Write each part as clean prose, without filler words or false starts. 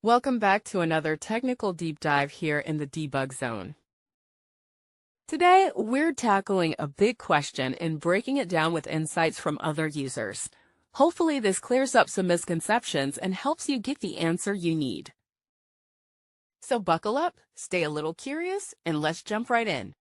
Welcome back to another technical deep dive here in the debug zone. Today, we're tackling a big question and breaking it down with insights from other users. Hopefully, this clears up some misconceptions and helps you get the answer you need. So buckle up, stay a little curious, and let's jump right in.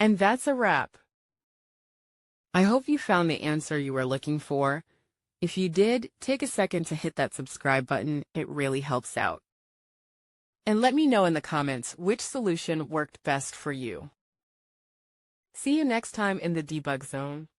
And that's a wrap. I hope you found the answer you were looking for. If you did, take a second to hit that subscribe button. It really helps out. And let me know in the comments which solution worked best for you. See you next time in the debug zone.